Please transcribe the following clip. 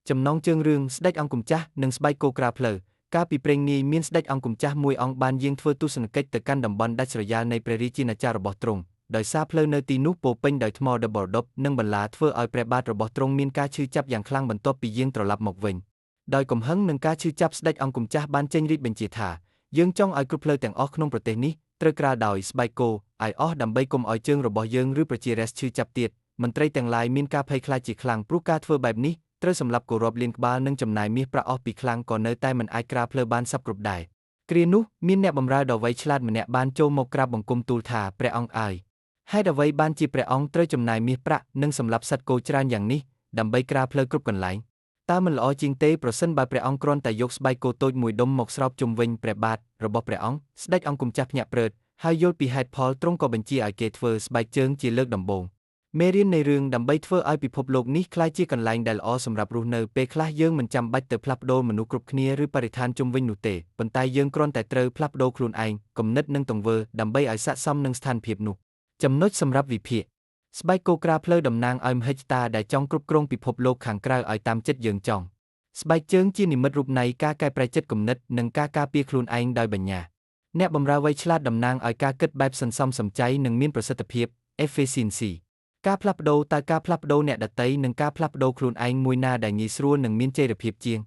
ចំណងជើងរឿងស្ដេចអង្គម្ចាស់និងស្បែកគោក្រាផ្លូវកាលពីព្រេងនាយមានស្ដេចអង្គម្ចាស់មួយអង្គបានយាងធ្វើទស្សនកិច្ចទៅកាន់តំបន់ដាច់ស្រយាលនៃព្រះរាជាណាចក្ររបស់ទ្រង់ដោយសារផ្លូវនៅទីនោះពោពេញដោយថ្មដបដប់និងបន្លាធ្វើឲ្យព្រះបាទរបស់ទ្រង់មានការឈឺចាប់យ៉ាងខ្លាំងបន្ទាប់ពីយាងត្រឡប់មកវិញដោយកំហឹងនឹងការឈឺចាប់ស្ដេចអង្គម្ចាស់បានចេញរាជបញ្ជាថាយើងចង់ឲ្យគ្រប់ផ្លូវទាំងអស់ក្នុងប្រទេសនេះត្រូវក្រាលដោយស្បែកគោឲ្យអស់ដើម្បីកុំឲ្យជើងរបស់យើងឬប្រជារាស្ត្រឈឺចាប់ទៀតមន្ត្រីទាំងឡាយមានការភ័យខ្លាចជាខ្លាំងព្រោះការធ្វើបែបនេះត្រូវសម្លាប់គោរាប់លានក្បាលនិងចំណាយមាសប្រាក់អស់ពីខ្លាំងក៏នៅតែមិនអាចក្រាលផ្លូវបានសព្វគ្រប់ដែរគ្រានោះមានអ្នកបម្រើដ៏វៃឆ្លាតម្នាក់បានចូលមកក្រាបបង្គំទូលថាព្រះអង្គអើយហេតុអ្វីបានជាព្រះអង្គត្រូវចំណាយមាសប្រាក់និងសម្លាប់សត្វគោច្រើនយ៉ាងនេះដើម្បីក្រាលផ្លូវគ្រប់កន្លែងតើមិនល្អជាងទេប្រសិនបើព្រះអង្គគ្រាន់តែយកស្បែកគោតូចមួយដុំមកស្រោបជុំវិញព្រះបាទរបស់ព្រះអង្គស្ដេចអង្គម្ចាស់ភ្ញាក់ព្រឺតហើយយល់ពីហេតុផលទ្រង់ក៏បញ្ជាឲ្យគេធ្វើស្បែកជើងជាលើកដំបូងមេរៀននៃរឿងដើម្បីធ្វើឲ្យពិភពលោកនេះក្លាយជាកន្លែងដែលល្អសម្រាប់រស់នៅពេលខ្លះយើងមិនចាំបាច់ទៅផ្លាស់ប្ដូរមនុស្សគ្រប់គ្នាឬបរិស្ថានជុំវិញនោះទេប៉ុន្តែយើងគ្រាន់តែត្រូវផ្លាស់ប្ដូរខ្លួនឯងគំនិតនិងទង្វើដើម្បីឲ្យស័ក្តិសមនឹងស្ថានភាពនោះចំណុចសម្រាប់វិភាគស្បែកគោក្រាផ្លូវតំណាងឲ្យមហិច្ឆតាដែលចង់គ្រប់គ្រងពិភពលោកខាងក្រៅឲ្យតាមចិត្តយើងចង់ស្បែកជើងជានិមិត្តរូបនៃការកែប្រែចិត្តគំនិតនិងការការពារខ្លួនឯងដោយបញ្ញាអ្នកបម្រើវៃឆ្លាតតំណាងឲ្យការគិតបែបសន្សំសំចៃនិងមានប្រសិទ្ធភាព efficiency ការផ្លាស់ប្ដូរតើការផ្លាស់ប្ដូរអ្នកដទៃនិងការផ្លាស់ប្ដូរខ្លួនឯងមួយណាដែលងាយស្រួលនិងមានចីរភាពជាង